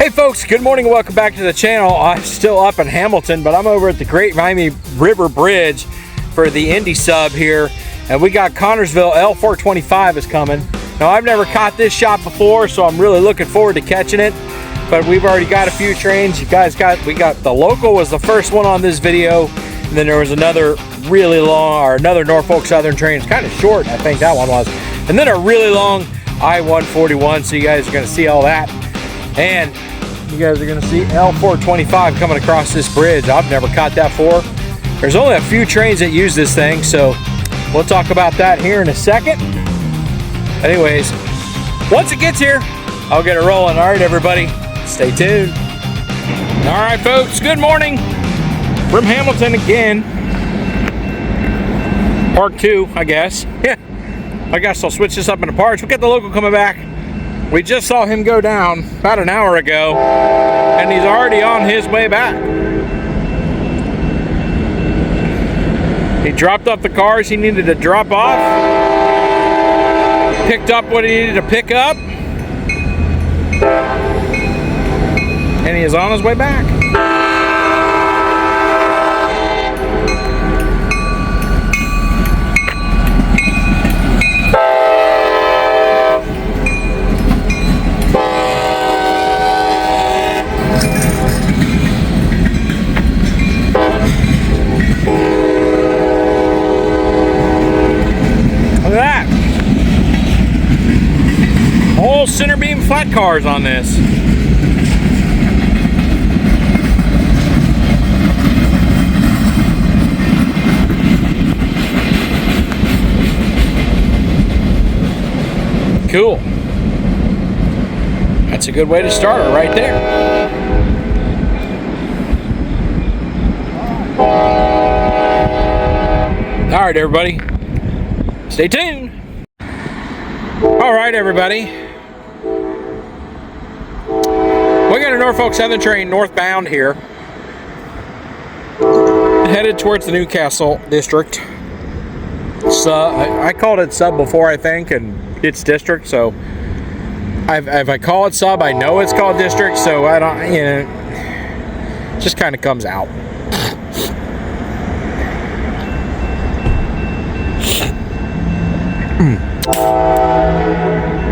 Hey folks, good morning and welcome back to the channel. I'm still up in Hamilton, but I'm over at the Great Miami River Bridge for the Indy sub here, and we got Connorsville L425 is coming. Now I've never caught this shot before, so I'm really looking forward to catching it, but we've already got a few trains. We got the local was the first one on this video, and then there was another really long, or another Norfolk Southern train. It's kind of short, I think that one was, and then a really long I-141, so you guys are going to see all that. And you guys are going to see L425 coming across this bridge. I've never caught that before. There's only a few trains that use this thing, so we'll talk about that here in a second. Anyways, once it gets here, I'll get it rolling. All right, everybody, stay tuned. All right, folks, good morning from Hamilton again. Part 2, I guess. Yeah, I guess I'll switch this up into parts. We'll get the local coming back. We just saw him go down about an hour ago, and he's already on his way back. He dropped off the cars he needed to drop off, picked up what he needed to pick up, and he is on his way back. Center beam flat cars on this. Cool. That's a good way to start it right there. All right, everybody, stay tuned. All right, everybody. We got a Norfolk Southern train northbound here, headed towards the Newcastle district. I called it sub before, I think, and it's district. So if I call it sub, I know it's called district. So I don't, it just kind of comes out.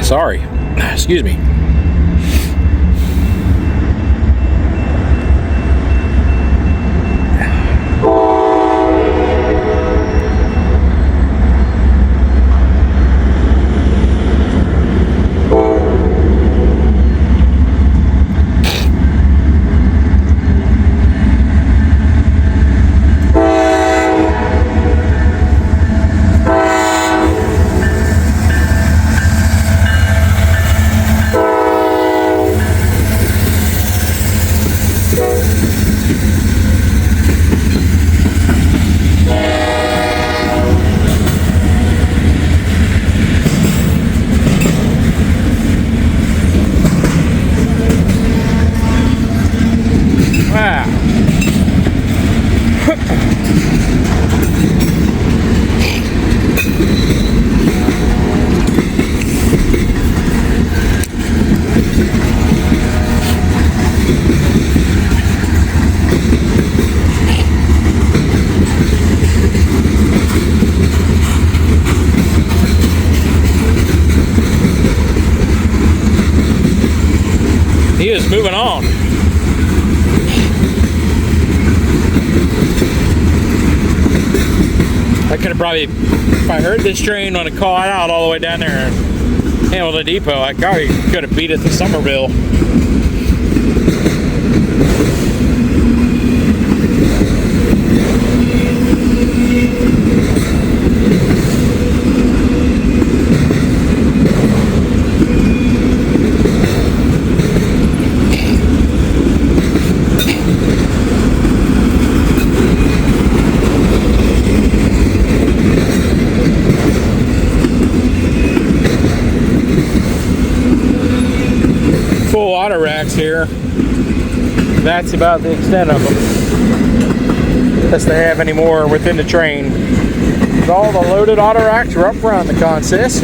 Sorry, excuse me. He is moving on. I could have probably, if I heard this train want to call it out all the way down there and handle the depot, I probably could have beat it to Somerville. Full auto racks here. That's about the extent of them, unless they have any more within the train. All the loaded auto racks are up front, the consists.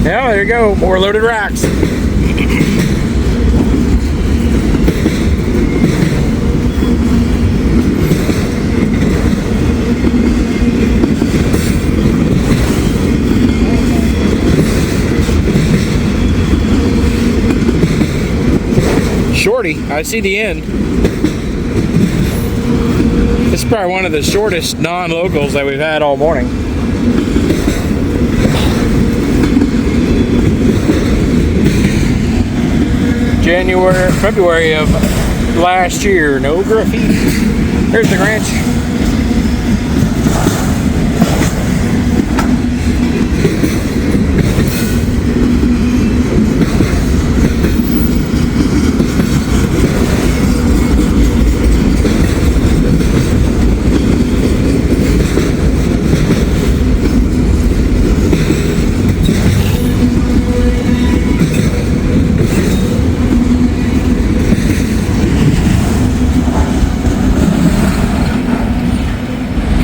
Yeah, there you go. More loaded racks. Shorty, I see the end. This is probably one of the shortest non-locals that we've had all morning. February of last year, no graffiti. Here's the ranch.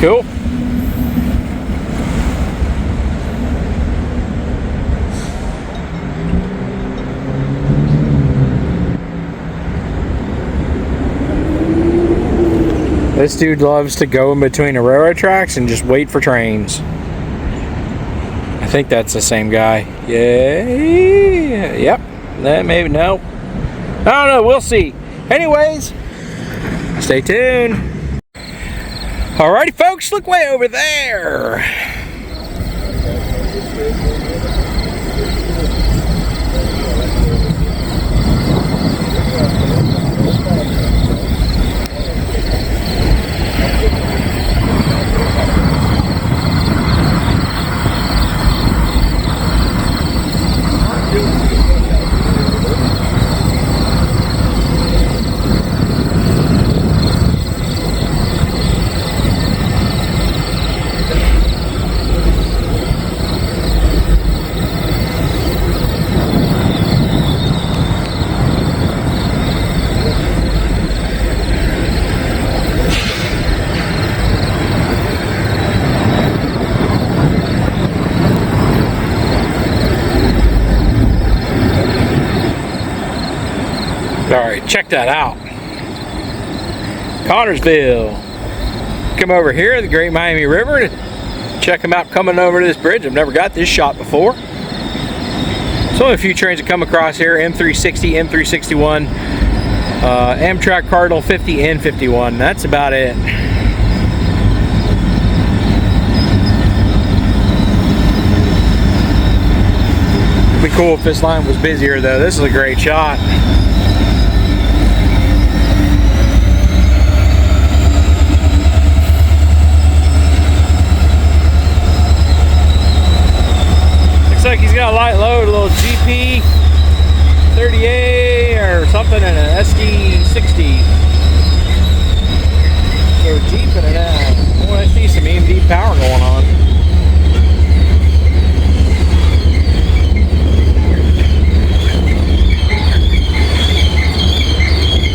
Cool. This dude loves to go in between the railroad tracks and just wait for trains. I think that's the same guy. Yeah. Yep. That maybe no. I don't know. We'll see. Anyways, stay tuned. Alrighty, folks, look way over there. Alright, check that out. Connorsville. Come over here, the Great Miami River, to check them out coming over to this bridge. I've never got this shot before. There's only a few trains that come across here, M360, M361, Amtrak Cardinal 50 and 51. That's about it. It'd be cool if this line was busier though. This is a great shot. Looks like he's got a light load, a little GP 30A or something, and an SD60. So Jeep and an boy, I see some EMD power going on.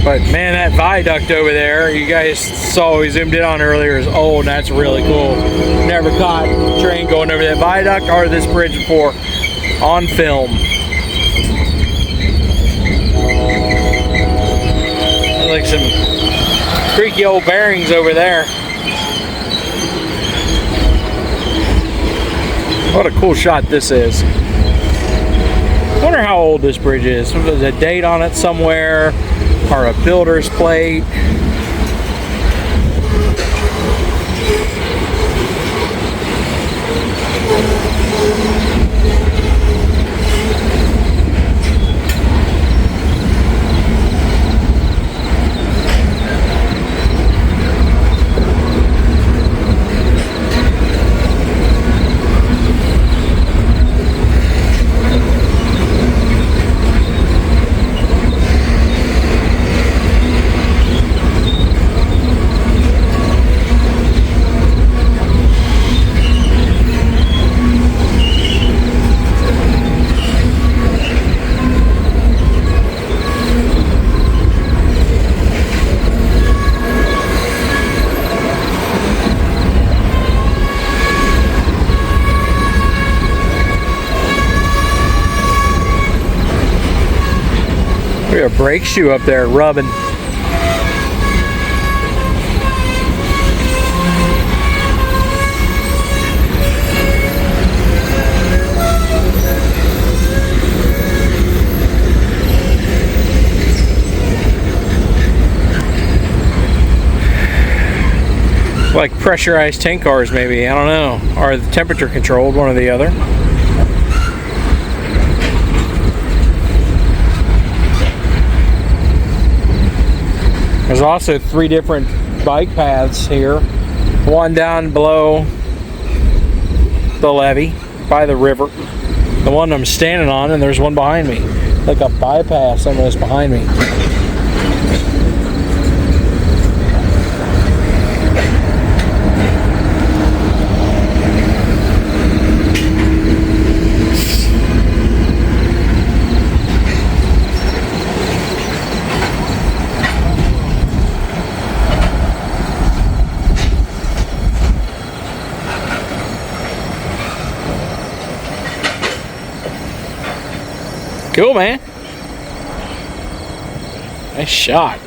But man, that viaduct over there, you guys saw we zoomed in on earlier, is old, and that's really cool. Never caught a train going over that viaduct or this bridge before on film. Like some creaky old bearings over there. What a cool shot this is. I wonder how old this bridge is. If there's a date on it somewhere, or a builder's plate. brake shoe up there rubbing. Like pressurized tank cars maybe, I don't know, or the temperature controlled, one or the other. There's also 3 different bike paths here. One down below the levee by the river, the one I'm standing on, and there's one behind me, like a bypass almost behind me. Cool, man. Nice shot.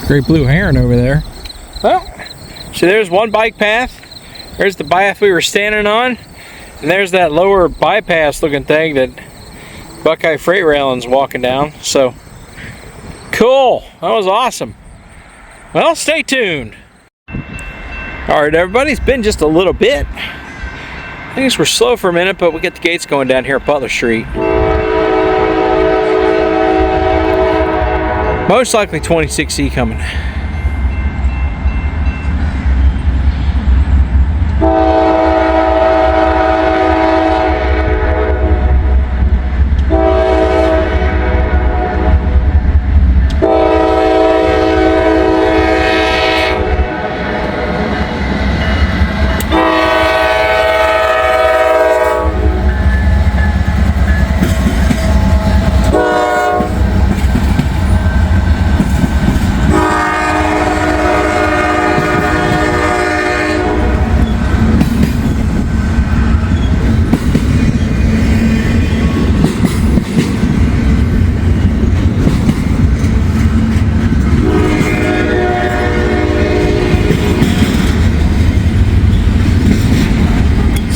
Great blue heron over there. Well, so there's one bike path. There's the path we were standing on, and there's that lower bypass looking thing that Buckeye Freight Railing's walking down. So cool, that was awesome. Well, stay tuned. Alright everybody, it's been just a little bit. I guess we're slow for a minute, but we get the gates going down here at Butler Street. Most likely 26E coming.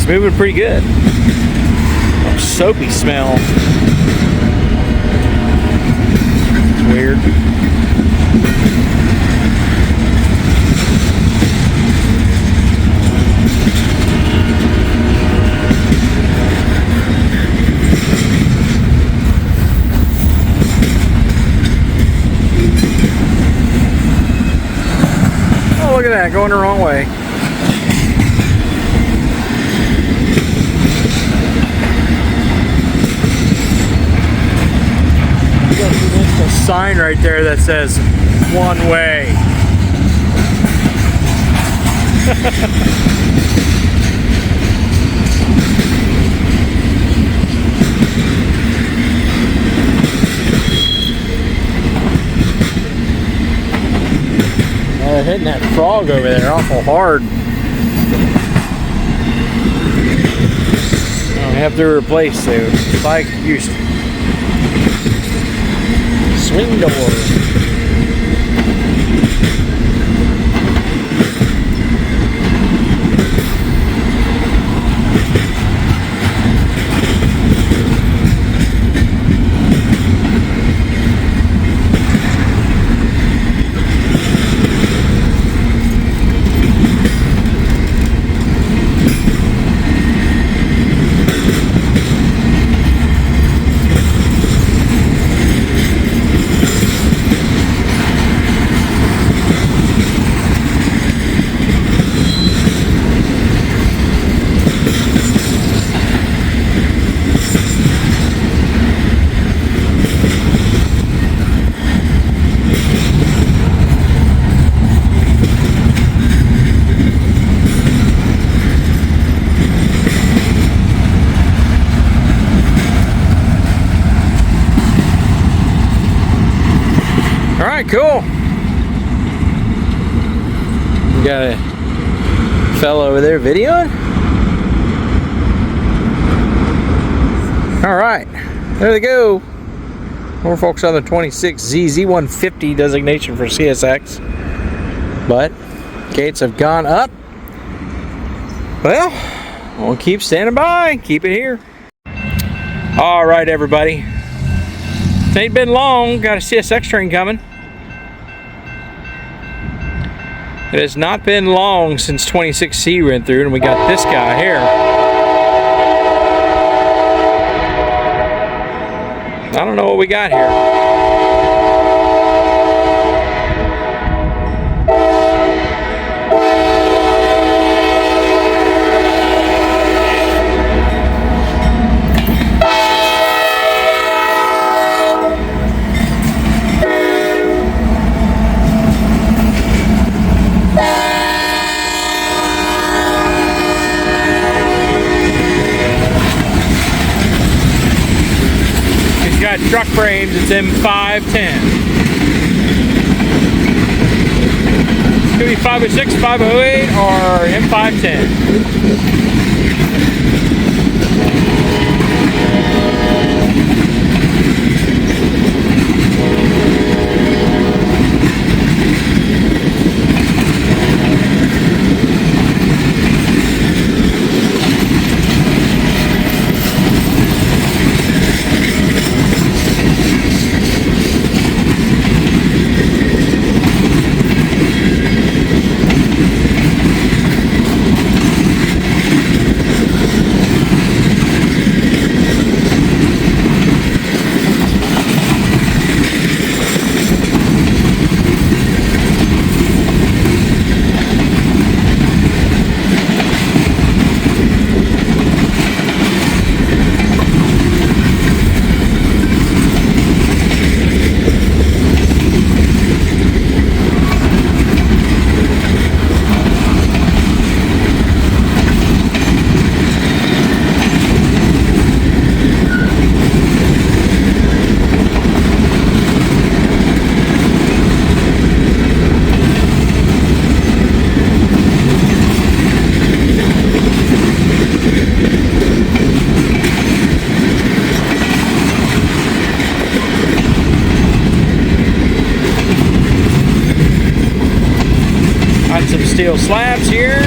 Moving pretty good. Soapy smell. It's weird. Oh, look at that, going the wrong way. A sign right there that says one way. They're hitting that frog over there awful hard. I have to replace those like used to. Swing door. right, cool. We got a fellow over there videoing. All right, there they go. Norfolk Southern 26 ZZ150 designation for CSX. But gates have gone up. Well, we'll keep standing by, keep it here. All right, everybody. It ain't been long, got a CSX train coming. It has not been long since 26C went through, and we got this guy here. I don't know what we got here. Got truck frames, it's M510. Could be 506, 508, or M510. Some steel slabs here.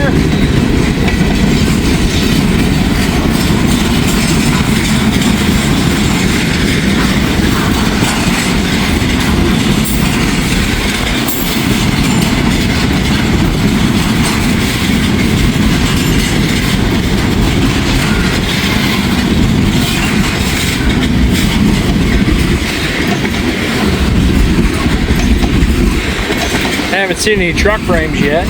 Haven't seen any truck frames yet.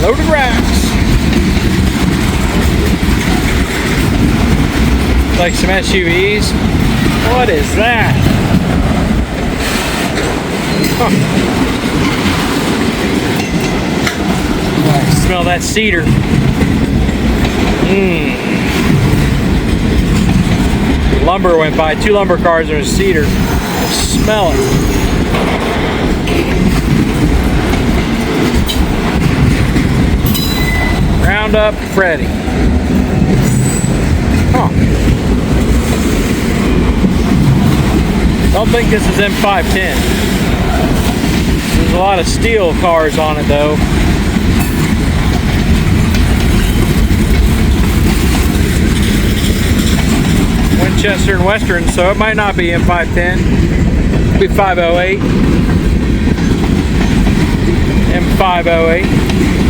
Loaded racks. Like some SUVs. What is that? Huh. I smell that cedar. Lumber went by. 2 lumber cars and a cedar. Smell it. Roundup Freddy. Huh. Don't think this is M510. There's a lot of steel cars on it though. Winchester and Western, so it might not be M510. It'll be 508. M508.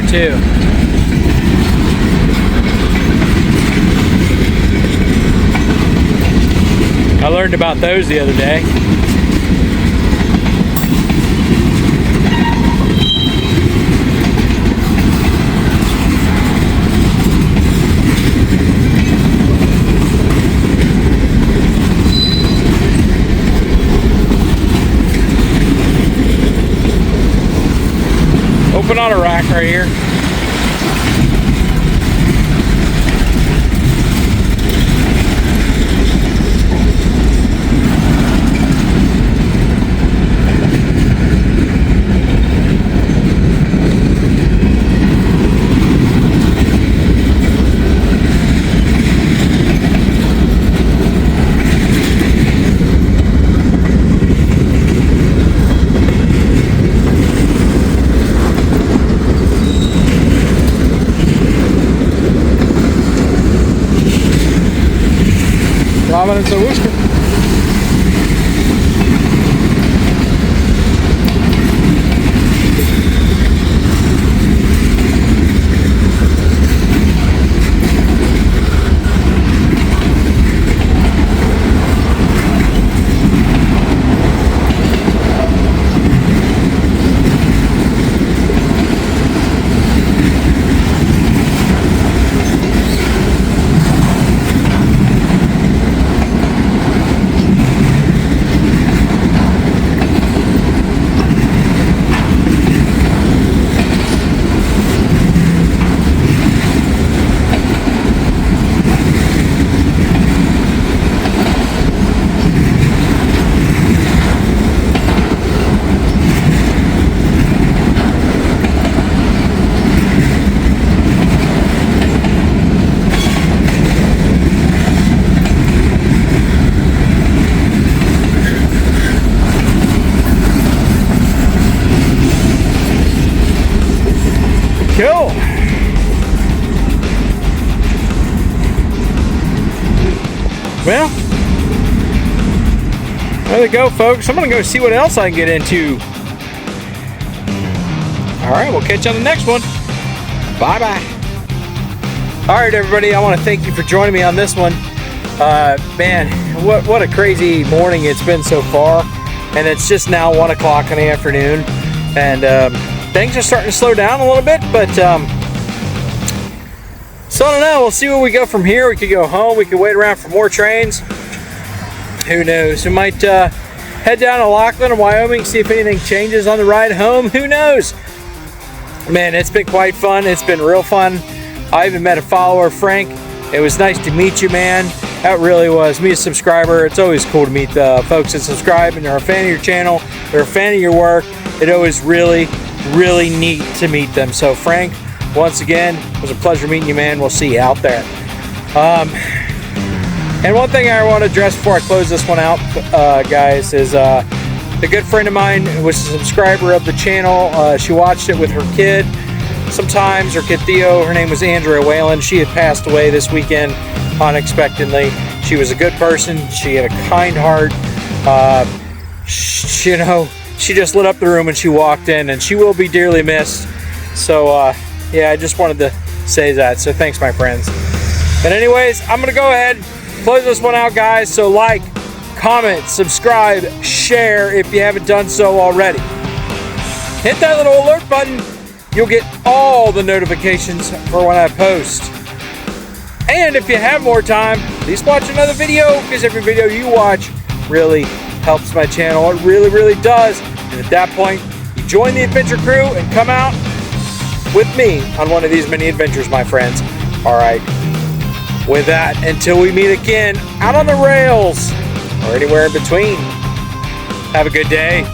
there too. I learned about those the other day. Open on a rack right here. Prominence of Worcester. Cool. Well, there we go, folks. I'm gonna go see what else I can get into. All right, we'll catch you on the next one. Bye-bye. All right, everybody, I want to thank you for joining me on this one. Man, what a crazy morning it's been so far. And it's just now 1 o'clock in the afternoon. And things are starting to slow down a little bit, but so I don't know. We'll see where we go from here. We could go home. We could wait around for more trains. Who knows? We might head down to Laughlin, Wyoming, see if anything changes on the ride home. Who knows? Man, it's been quite fun. It's been real fun. I even met a follower, Frank. It was nice to meet you, man. That really was. Me, a subscriber. It's always cool to meet the folks that subscribe and are a fan of your channel. They're a fan of your work. It always really neat to meet them. So Frank, once again, it was a pleasure meeting you, man. We'll see you out there. And one thing I want to address before I close this one out, guys, is a good friend of mine was a subscriber of the channel. She watched it with her kid sometimes, her kid Theo. Her name was Andrea Whalen. She had passed away this weekend unexpectedly. She was a good person. She had a kind heart. She just lit up the room when she walked in, and she will be dearly missed. So yeah, I just wanted to say that. So thanks, my friends. But anyways, I'm gonna go ahead, close this one out, guys. So like, comment, subscribe, share if you haven't done so already. Hit that little alert button. You'll get all the notifications for when I post. And if you have more time, please watch another video, because every video you watch really helps my channel. It really does. And at that point, you join the adventure crew and come out with me on one of these mini adventures, my friends. All right. With that, until we meet again out on the rails or anywhere in between, have a good day.